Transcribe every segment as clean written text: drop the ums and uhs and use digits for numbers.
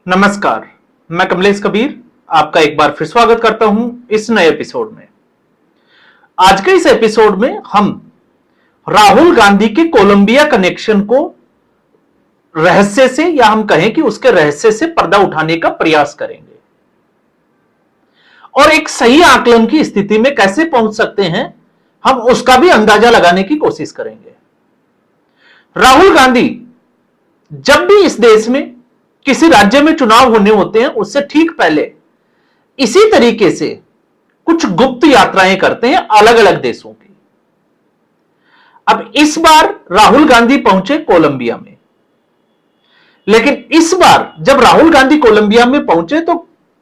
नमस्कार, मैं कमलेश कबीर आपका एक बार फिर स्वागत करता हूं इस नए एपिसोड में। आज के इस एपिसोड में हम राहुल गांधी के कोलंबिया कनेक्शन को रहस्य से या हम कहें कि उसके रहस्य से पर्दा उठाने का प्रयास करेंगे और एक सही आकलन की स्थिति में कैसे पहुंच सकते हैं हम उसका भी अंदाजा लगाने की कोशिश करेंगे। राहुल गांधी जब भी इस देश में किसी राज्य में चुनाव होने होते हैं उससे ठीक पहले इसी तरीके से कुछ गुप्त यात्राएं करते हैं अलग अलग देशों की। अब इस बार राहुल गांधी पहुंचे कोलंबिया में, लेकिन इस बार जब राहुल गांधी कोलंबिया में पहुंचे तो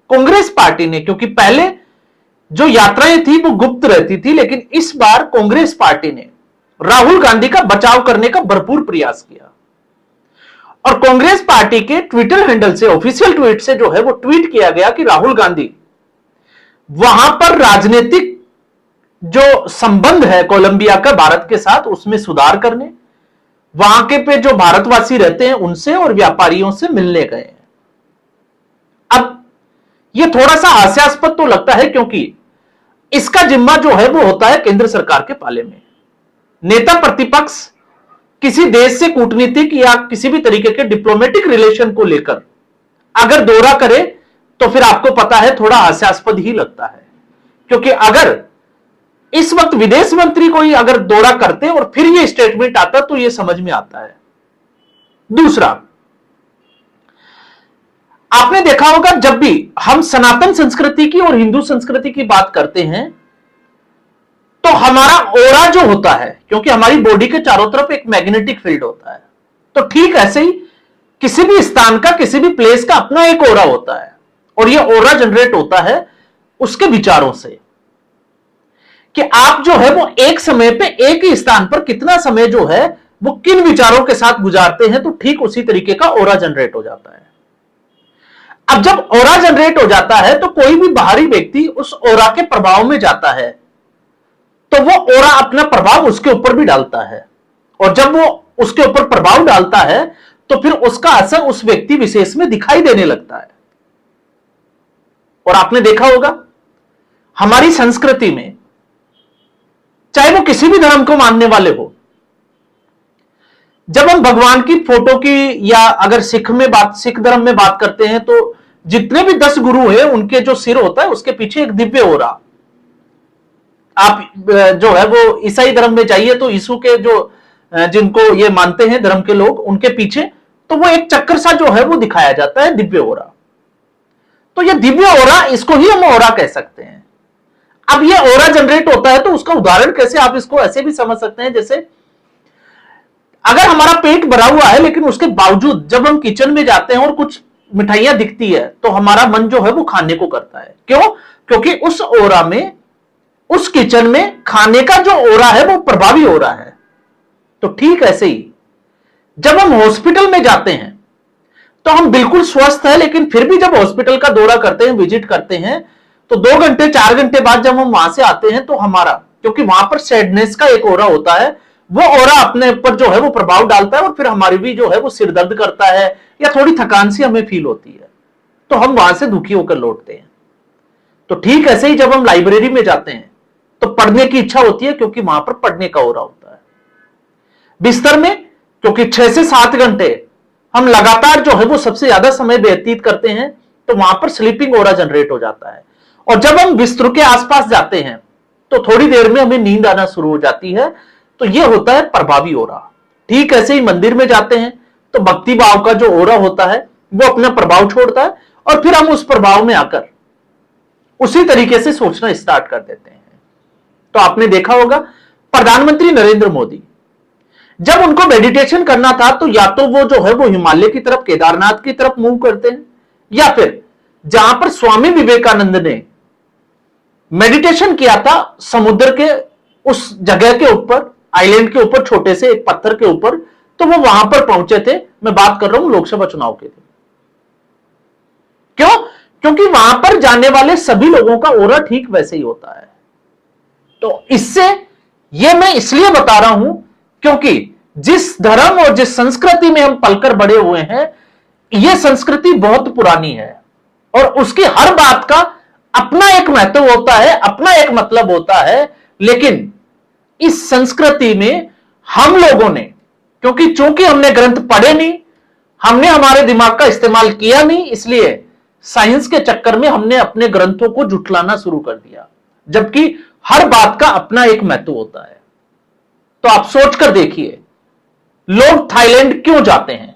कांग्रेस पार्टी ने, क्योंकि पहले जो यात्राएं थी वो गुप्त रहती थी, लेकिन इस बार कांग्रेस पार्टी ने राहुल गांधी का बचाव करने का भरपूर प्रयास किया और कांग्रेस पार्टी के ट्विटर हैंडल से, ऑफिशियल ट्वीट से जो है वो ट्वीट किया गया कि राहुल गांधी वहां पर राजनीतिक जो संबंध है कोलंबिया का भारत के साथ उसमें सुधार करने, वहां के पे जो भारतवासी रहते हैं उनसे और व्यापारियों से मिलने गए हैं। अब यह थोड़ा सा हास्यास्पद तो लगता है क्योंकि इसका जिम्मा जो है वो होता है केंद्र सरकार के पाले में। नेता प्रतिपक्ष किसी देश से कूटनीतिक या किसी भी तरीके के डिप्लोमेटिक रिलेशन को लेकर अगर दौरा करे तो फिर आपको पता है थोड़ा हास्यास्पद ही लगता है, क्योंकि अगर इस वक्त विदेश मंत्री कोई अगर दौरा करते और फिर ये स्टेटमेंट आता तो ये समझ में आता है। दूसरा, आपने देखा होगा जब भी हम सनातन संस्कृति की और हिंदू संस्कृति की बात करते हैं तो हमारा ओरा जो होता है, क्योंकि हमारी बॉडी के चारों तरफ एक मैग्नेटिक फील्ड होता है, तो ठीक ऐसे ही किसी भी स्थान का, किसी भी प्लेस का अपना एक ओरा होता है और यह ओरा जनरेट होता है उसके विचारों से कि आप जो है वो एक समय पे एक ही स्थान पर कितना समय जो है वो किन विचारों के साथ गुजारते हैं, तो ठीक उसी तरीके का ओरा जनरेट हो जाता है। अब जब ओरा जनरेट हो जाता है तो कोई भी बाहरी व्यक्ति उस ओरा के प्रभाव में जाता है तो वो ओरा अपना प्रभाव उसके ऊपर भी डालता है और जब वो उसके ऊपर प्रभाव डालता है तो फिर उसका असर उस व्यक्ति विशेष में दिखाई देने लगता है। और आपने देखा होगा हमारी संस्कृति में, चाहे वो किसी भी धर्म को मानने वाले हो, जब हम भगवान की फोटो की या अगर सिख धर्म में बात करते हैं तो जितने भी 10 गुरु हैं उनके जो सिर होता है उसके पीछे एक दिव्य ओरा। आप जो है वो ईसाई धर्म में जाइए तो यीशु के जो जिनको ये मानते हैं धर्म के लोग, उनके पीछे तो वो एक चक्कर सा जो है वो दिखाया जाता है, दिव्य ओरा। तो ये दिव्य ओरा, इसको ही हम ओरा कह सकते हैं। अब ये ओरा जनरेट होता है तो उसका उदाहरण कैसे, आप इसको ऐसे भी समझ सकते हैं जैसे अगर हमारा पेट भरा हुआ है लेकिन उसके बावजूद जब हम किचन में जाते हैं और कुछ मिठाइयां दिखती है तो हमारा मन जो है वो खाने को करता है। क्यों? क्योंकि उस ओरा में, उस किचन में खाने का जो ओरा है वो प्रभावी हो रहा है। तो ठीक ऐसे ही जब हम हॉस्पिटल में जाते हैं तो हम बिल्कुल स्वस्थ हैं, लेकिन फिर भी जब हॉस्पिटल का दौरा करते हैं, विजिट करते हैं, तो 2 घंटे 4 घंटे बाद जब हम वहां से आते हैं तो हमारा, क्योंकि वहां पर सैडनेस का एक ओरा होता है, वो ओरा अपने ऊपर जो है वो प्रभाव डालता है और फिर हमारी भी जो है वो सिर दर्द करता है या थोड़ी थकान सी हमें फील होती है, तो हम वहां से दुखी होकर लौटते हैं। तो ठीक ऐसे ही जब हम लाइब्रेरी में जाते हैं तो पढ़ने की इच्छा होती है क्योंकि वहां पर पढ़ने का ओरा होता है। बिस्तर में क्योंकि 6 से 7 घंटे हम लगातार जो है वो सबसे ज्यादा समय व्यतीत करते हैं तो वहां पर स्लीपिंग ओरा जनरेट हो जाता है और जब हम बिस्तर के आसपास जाते हैं तो थोड़ी देर में हमें नींद आना शुरू हो जाती है, तो यह होता है प्रभावी ओरा। ठीक ऐसे ही मंदिर में जाते हैं तो भक्ति भाव का जो ओरा होता है वो अपना प्रभाव छोड़ता है और फिर हम उस प्रभाव में आकर उसी तरीके से सोचना स्टार्ट कर देते हैं। तो आपने देखा होगा प्रधानमंत्री नरेंद्र मोदी जब उनको मेडिटेशन करना था तो या तो वो जो है वो हिमालय की तरफ, केदारनाथ की तरफ मूव करते हैं, या फिर जहां पर स्वामी विवेकानंद ने मेडिटेशन किया था समुद्र के उस जगह के ऊपर, आइलैंड के ऊपर, छोटे से एक पत्थर के ऊपर, तो वो वहां पर पहुंचे थे। मैं बात कर रहा हूं लोकसभा चुनाव के लिए। क्यों? क्योंकि वहां पर जाने वाले सभी लोगों का ओरा ठीक वैसे ही होता है। तो इससे ये मैं इसलिए बता रहा हूं क्योंकि जिस धर्म और जिस संस्कृति में हम पलकर बड़े हुए हैं, यह संस्कृति बहुत पुरानी है और उसकी हर बात का अपना एक महत्व होता है, अपना एक मतलब होता है। लेकिन इस संस्कृति में हम लोगों ने, क्योंकि चूंकि हमने ग्रंथ पढ़े नहीं, हमने हमारे दिमाग का इस्तेमाल किया नहीं, इसलिए साइंस के चक्कर में हमने अपने ग्रंथों को जुटलाना शुरू कर दिया, जबकि हर बात का अपना एक महत्व होता है। तो आप सोचकर देखिए, लोग थाईलैंड क्यों जाते हैं?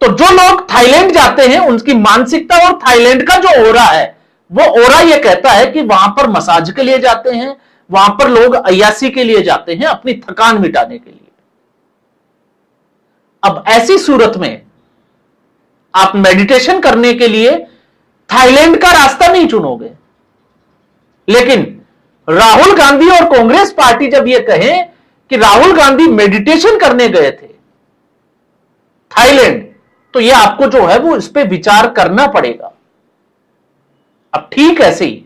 तो जो लोग थाईलैंड जाते हैं उनकी मानसिकता और थाईलैंड का जो ओरा है, वो ओरा ये कहता है कि वहां पर मसाज के लिए जाते हैं, वहां पर लोग अय्यासी के लिए जाते हैं, अपनी थकान मिटाने के लिए। अब ऐसी सूरत में आप मेडिटेशन करने के लिए थाईलैंड का रास्ता नहीं चुनोगे। लेकिन राहुल गांधी और कांग्रेस पार्टी जब यह कहें कि राहुल गांधी मेडिटेशन करने गए थे थाईलैंड, तो यह आपको जो है वो इस पे विचार करना पड़ेगा। अब ठीक ऐसे ही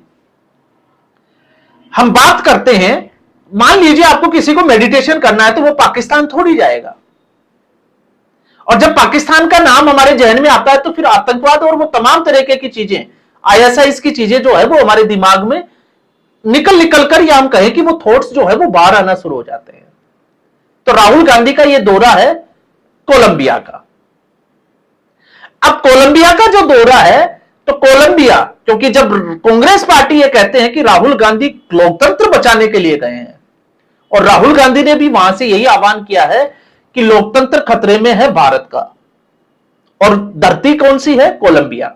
हम बात करते हैं, मान लीजिए आपको किसी को मेडिटेशन करना है तो वो पाकिस्तान थोड़ी जाएगा, और जब पाकिस्तान का नाम हमारे जहन में आता है तो फिर आतंकवाद और वो तमाम तरीके की चीजें, आईएसआईएस की चीजें जो है वो हमारे दिमाग में निकल कर, या हम कहें कि वो थॉट्स जो है वो बाहर आना शुरू हो जाते हैं। तो राहुल गांधी का ये दौरा है कोलंबिया का। अब कोलंबिया का जो दौरा है, तो कोलंबिया, क्योंकि जब कांग्रेस पार्टी ये कहते हैं कि राहुल गांधी लोकतंत्र बचाने के लिए गए हैं, और राहुल गांधी ने भी वहां से यही आह्वान किया है कि लोकतंत्र खतरे में है भारत का, और धरती कौन सी है? कोलंबिया।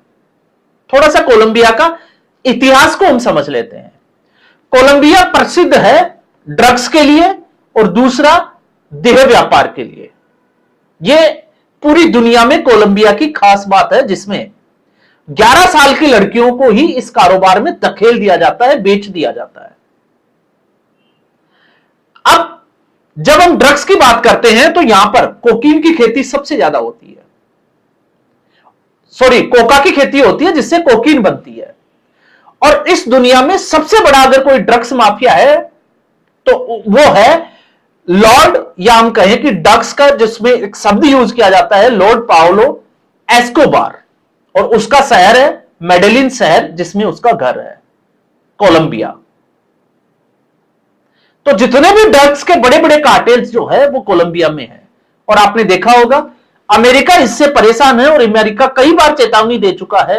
थोड़ा सा कोलंबिया का इतिहास को हम समझ लेते हैं। कोलंबिया प्रसिद्ध है ड्रग्स के लिए और दूसरा देह व्यापार के लिए। यह पूरी दुनिया में कोलंबिया की खास बात है, जिसमें 11 साल की लड़कियों को ही इस कारोबार में धकेल दिया जाता है, बेच दिया जाता है। अब जब हम ड्रग्स की बात करते हैं तो यहां पर कोकीन की खेती सबसे ज्यादा होती है, सॉरी कोका की खेती होती है जिससे कोकीन बनती है। और इस दुनिया में सबसे बड़ा अगर कोई ड्रग्स माफिया है तो वो है लॉर्ड, या हम कहें कि ड्रग्स का जिसमें एक शब्द यूज किया जाता है, लॉर्ड पाओलो एस्कोबार, और उसका शहर है मेडेलिन शहर, जिसमें उसका घर है कोलंबिया। तो जितने भी ड्रग्स के बड़े बड़े कार्टेल्स जो है वो कोलंबिया में है। और आपने देखा होगा अमेरिका इससे परेशान है, और अमेरिका कई बार चेतावनी दे चुका है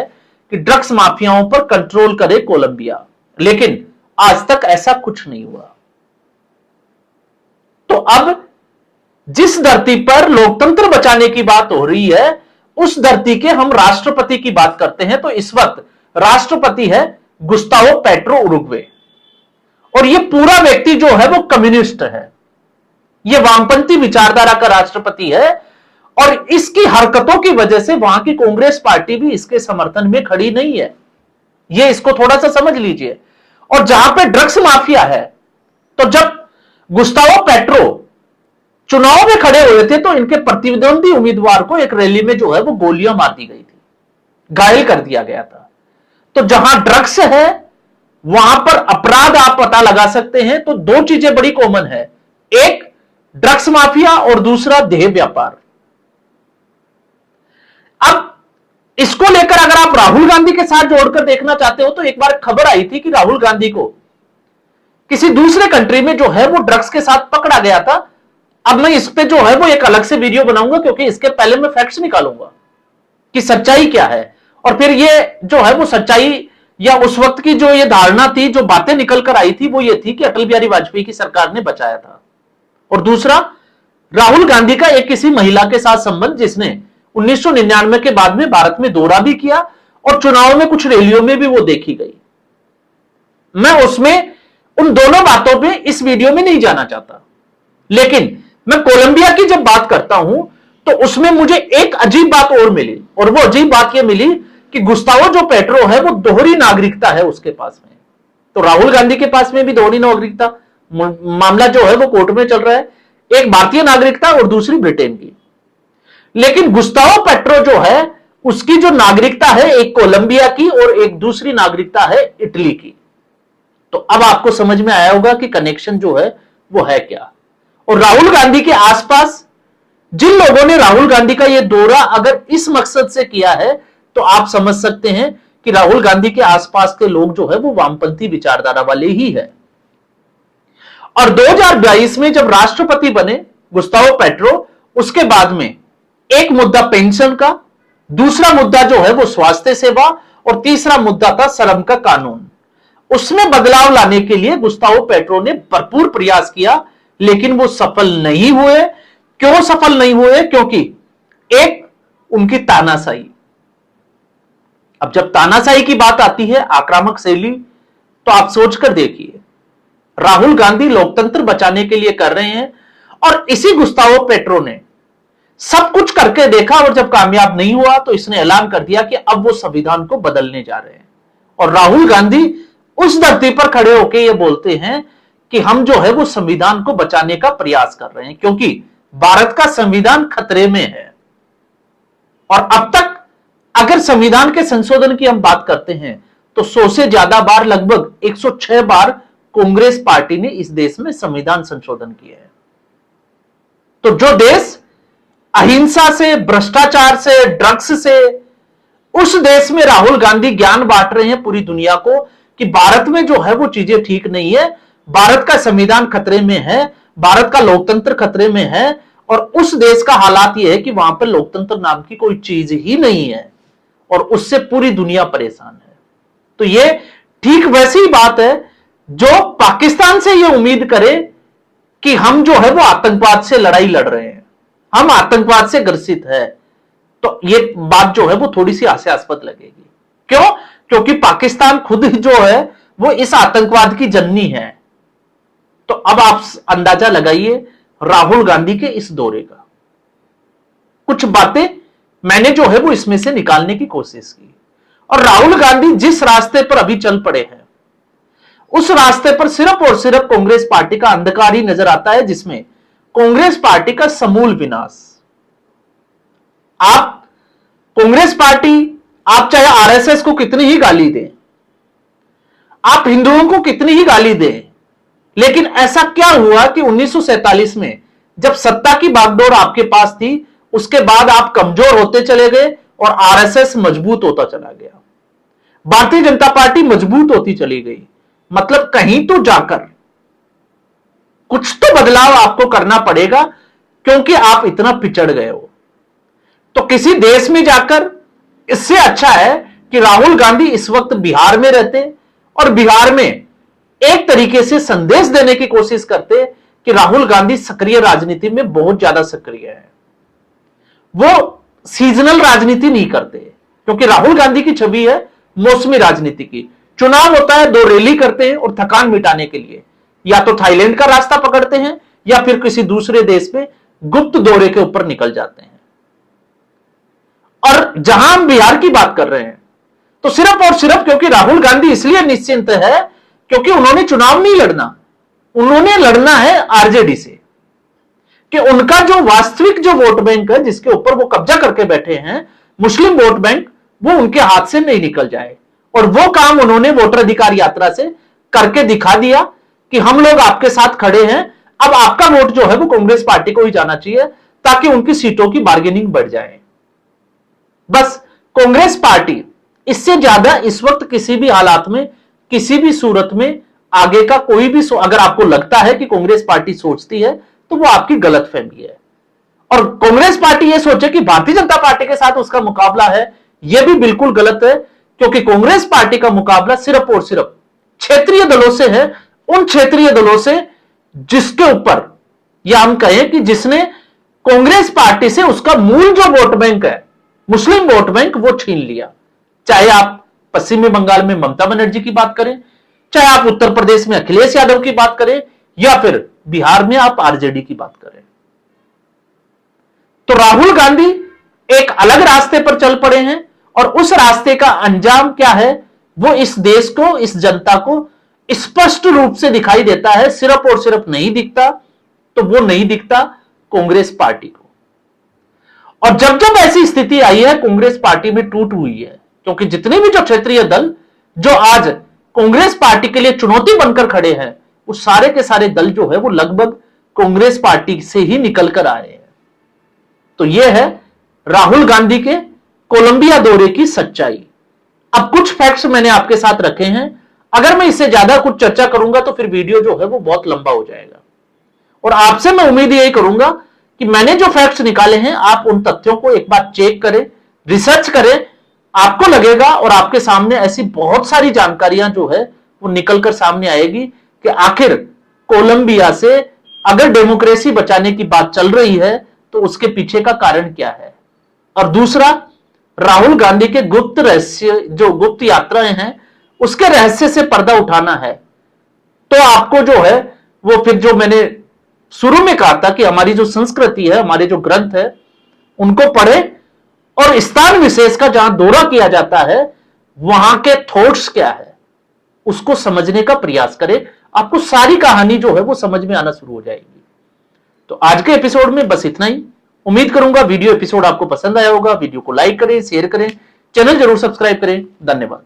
कि ड्रग्स माफियाओं पर कंट्रोल करे कोलंबिया, लेकिन आज तक ऐसा कुछ नहीं हुआ। तो अब जिस धरती पर लोकतंत्र बचाने की बात हो रही है, उस धरती के हम राष्ट्रपति की बात करते हैं। तो इस वक्त राष्ट्रपति है गुस्तावो पेट्रो उरुग्वे, और यह पूरा व्यक्ति जो है वो कम्युनिस्ट है, यह वामपंथी विचारधारा का राष्ट्रपति है, और इसकी हरकतों की वजह से वहां की कांग्रेस पार्टी भी इसके समर्थन में खड़ी नहीं है। यह इसको थोड़ा सा समझ लीजिए। और जहां पे ड्रग्स माफिया है, तो जब गुस्तावो पेट्रो चुनाव में खड़े हुए थे तो इनके प्रतिद्वंदी उम्मीदवार को एक रैली में जो है वो गोलियां मार दी गई थी, घायल कर दिया गया था। तो जहां ड्रग्स है वहां पर अपराध आप पता लगा सकते हैं। तो दो चीजें बड़ी कॉमन है, एक ड्रग्स माफिया और दूसरा देह व्यापार। अब इसको लेकर अगर आप राहुल गांधी के साथ जोड़कर देखना चाहते हो तो एक बार खबर आई थी कि राहुल गांधी को किसी दूसरे कंट्री में जो है वो ड्रग्स के साथ पकड़ा गया था। अब मैं इस पे जो है वो एक अलग से वीडियो बनाऊंगा, क्योंकि इसके पहले मैं फैक्ट्स निकालूंगा कि सच्चाई क्या है, और फिर ये जो है वो सच्चाई या उस वक्त की जो ये धारणा थी, जो बातें निकल कर आई थी, वो ये थी कि अटल बिहारी वाजपेयी की सरकार ने बचाया था। और दूसरा राहुल गांधी का एक किसी महिला के साथ संबंध, जिसने 1999 के बाद में भारत में दौरा भी किया और चुनाव में कुछ रैलियों में भी वो देखी गई। मैं उसमें उन दोनों बातों पे इस वीडियो में नहीं जाना चाहता, लेकिन मैं कोलंबिया की जब बात करता हूं तो उसमें मुझे एक अजीब बात और मिली, और वो अजीब बात यह मिली कि गुस्तावो जो पेट्रो है वो दोहरी नागरिकता है उसके पास में। तो राहुल गांधी के पास में भी दोहरी नागरिकता मामला जो है वो कोर्ट में चल रहा है, एक भारतीय नागरिकता और दूसरी ब्रिटेन की। लेकिन गुस्तावो पेट्रो जो है उसकी जो नागरिकता है एक कोलंबिया की और एक दूसरी नागरिकता है इटली की। तो अब आपको समझ में आया होगा कि कनेक्शन जो है वो है क्या। और राहुल गांधी के आसपास जिन लोगों ने राहुल गांधी का यह दौरा अगर इस मकसद से किया है तो आप समझ सकते हैं कि राहुल गांधी के आसपास के लोग जो है वो वामपंथी विचारधारा वाले ही है। और 2022 में जब राष्ट्रपति बने गुस्तावो पेट्रो, उसके बाद में एक मुद्दा पेंशन का, दूसरा मुद्दा जो है वो स्वास्थ्य सेवा, और तीसरा मुद्दा था श्रम का कानून। उसमें बदलाव लाने के लिए गुस्तावो पेट्रो ने भरपूर प्रयास किया, लेकिन वो सफल नहीं हुए। क्यों सफल नहीं हुए? क्योंकि एक उनकी तानाशाही। अब जब तानाशाही की बात आती है, आक्रामक शैली, तो आप सोचकर देखिए, राहुल गांधी लोकतंत्र बचाने के लिए कर रहे हैं, और इसी गुस्तावो पेट्रो ने सब कुछ करके देखा, और जब कामयाब नहीं हुआ तो इसने ऐलान कर दिया कि अब वो संविधान को बदलने जा रहे हैं। और राहुल गांधी उस धरती पर खड़े होकर ये बोलते हैं कि हम जो है वो संविधान को बचाने का प्रयास कर रहे हैं, क्योंकि भारत का संविधान खतरे में है। और अब तक अगर संविधान के संशोधन की हम बात करते हैं तो 100 से ज्यादा बार, लगभग 106 बार कांग्रेस पार्टी ने इस देश में संविधान संशोधन किया है। तो जो देश अहिंसा से, भ्रष्टाचार से, ड्रग्स से, उस देश में राहुल गांधी ज्ञान बांट रहे हैं पूरी दुनिया को कि भारत में जो है वो चीजें ठीक नहीं है, भारत का संविधान खतरे में है, भारत का लोकतंत्र खतरे में है, और उस देश का हालात यह है कि वहां पर लोकतंत्र नाम की कोई चीज ही नहीं है, और उससे पूरी दुनिया परेशान है। तो ये ठीक वैसी बात है जो पाकिस्तान से ये उम्मीद करे कि हम जो है वो आतंकवाद से लड़ाई लड़ रहे हैं, हम आतंकवाद से ग्रसित है, तो ये बात जो है वो थोड़ी सी हास्यास्पद लगेगी। क्यों? क्योंकि पाकिस्तान खुद जो है वो इस आतंकवाद की जननी है। तो अब आप अंदाजा लगाइए राहुल गांधी के इस दौरे का। कुछ बातें मैंने जो है वो इसमें से निकालने की कोशिश की, और राहुल गांधी जिस रास्ते पर अभी चल पड़े हैं उस रास्ते पर सिर्फ और सिर्फ कांग्रेस पार्टी का अंधकार ही नजर आता है, जिसमें कांग्रेस पार्टी का समूल विनाश। आप कांग्रेस पार्टी, आप चाहे आरएसएस को कितनी ही गाली दें, आप हिंदुओं को कितनी ही गाली दें, लेकिन ऐसा क्या हुआ कि 1947 में जब सत्ता की बागडोर आपके पास थी, उसके बाद आप कमजोर होते चले गए और आरएसएस मजबूत होता चला गया, भारतीय जनता पार्टी मजबूत होती चली गई। मतलब कहीं तो जाकर कुछ तो बदलाव आपको करना पड़ेगा, क्योंकि आप इतना पिछड़ गए हो। तो किसी देश में जाकर, इससे अच्छा है कि राहुल गांधी इस वक्त बिहार में रहते और बिहार में एक तरीके से संदेश देने की कोशिश करते कि राहुल गांधी सक्रिय राजनीति में बहुत ज्यादा सक्रिय है, वो सीजनल राजनीति नहीं करते, क्योंकि राहुल गांधी की छवि है मौसमी राजनीति की। चुनाव होता है, 2 रैली करते हैं और थकान मिटाने के लिए या तो थाईलैंड का रास्ता पकड़ते हैं या फिर किसी दूसरे देश में गुप्त दौरे के ऊपर निकल जाते हैं। और जहां हम बिहार की बात कर रहे हैं तो सिर्फ और सिर्फ क्योंकि राहुल गांधी इसलिए निश्चिंत है क्योंकि उन्होंने चुनाव नहीं लड़ना, उन्होंने लड़ना है आरजेडी से, कि उनका जो वास्तविक जो वोट बैंक है जिसके ऊपर वो कब्जा करके बैठे हैं, मुस्लिम वोट बैंक, वो उनके हाथ से नहीं निकल जाए। और वो काम उन्होंने वोटर अधिकार यात्रा से करके दिखा दिया कि हम लोग आपके साथ खड़े हैं। अब आपका वोट जो है वो कांग्रेस पार्टी को ही जाना चाहिए ताकि उनकी सीटों की बार्गेनिंग बढ़ जाए। बस कांग्रेस पार्टी इससे ज्यादा इस वक्त किसी भी हालात में, किसी भी सूरत में आगे का कोई भी, अगर आपको लगता है कि कांग्रेस पार्टी सोचती है तो वो आपकी गलतफहमी है। और कांग्रेस पार्टी ये सोचे कि भारतीय जनता पार्टी के साथ उसका मुकाबला है, यह भी बिल्कुल गलत है, क्योंकि कांग्रेस पार्टी का मुकाबला सिर्फ और सिर्फ क्षेत्रीय दलों से है, उन क्षेत्रीय दलों से जिसके ऊपर, या हम कहें कि जिसने कांग्रेस पार्टी से उसका मूल जो वोट बैंक है, मुस्लिम वोट बैंक, वो छीन लिया। चाहे आप पश्चिम बंगाल में ममता बनर्जी की बात करें, चाहे आप उत्तर प्रदेश में अखिलेश यादव की बात करें, या फिर बिहार में आप आरजेडी की बात करें। तो राहुल गांधी एक अलग रास्ते पर चल पड़े हैं, और उस रास्ते का अंजाम क्या है वो इस देश को, इस जनता को स्पष्ट रूप से दिखाई देता है। सिर्फ और सिर्फ नहीं दिखता, तो वो नहीं दिखता कांग्रेस पार्टी को। और जब जब ऐसी स्थिति आई है, कांग्रेस पार्टी में टूट हुई है, क्योंकि जितने भी जो क्षेत्रीय दल जो आज कांग्रेस पार्टी के लिए चुनौती बनकर खड़े हैं, वो सारे के सारे दल जो है वो लगभग कांग्रेस पार्टी से ही निकल कर आए हैं। तो यह है राहुल गांधी के कोलंबिया दौरे की सच्चाई। अब कुछ फैक्ट्स मैंने आपके साथ रखे हैं, अगर मैं इससे ज्यादा कुछ चर्चा करूंगा तो फिर वीडियो जो है वो बहुत लंबा हो जाएगा। और आपसे मैं उम्मीद यही करूंगा कि मैंने जो फैक्ट्स निकाले हैं आप उन तथ्यों को एक बार चेक करें, रिसर्च करें। आपको लगेगा और आपके सामने ऐसी बहुत सारी जानकारियां जो है वो निकलकर सामने आएगी कि आखिर कोलंबिया से अगर डेमोक्रेसी बचाने की बात चल रही है तो उसके पीछे का कारण क्या है। और दूसरा, राहुल गांधी के गुप्त रहस्य, जो गुप्त यात्राएं हैं उसके रहस्य से पर्दा उठाना है। तो आपको जो है वो फिर जो मैंने शुरू में कहा था कि हमारी जो संस्कृति है, हमारे जो ग्रंथ है उनको पढ़े और स्थान विशेष का जहां दौरा किया जाता है वहां के थॉट्स क्या है उसको समझने का प्रयास करें। आपको सारी कहानी जो है वो समझ में आना शुरू हो जाएगी। तो आज के एपिसोड में बस इतना ही। उम्मीद करूंगा वीडियो एपिसोड आपको पसंद आया होगा। वीडियो को लाइक करें, शेयर करें, चैनल जरूर सब्सक्राइब करें। धन्यवाद।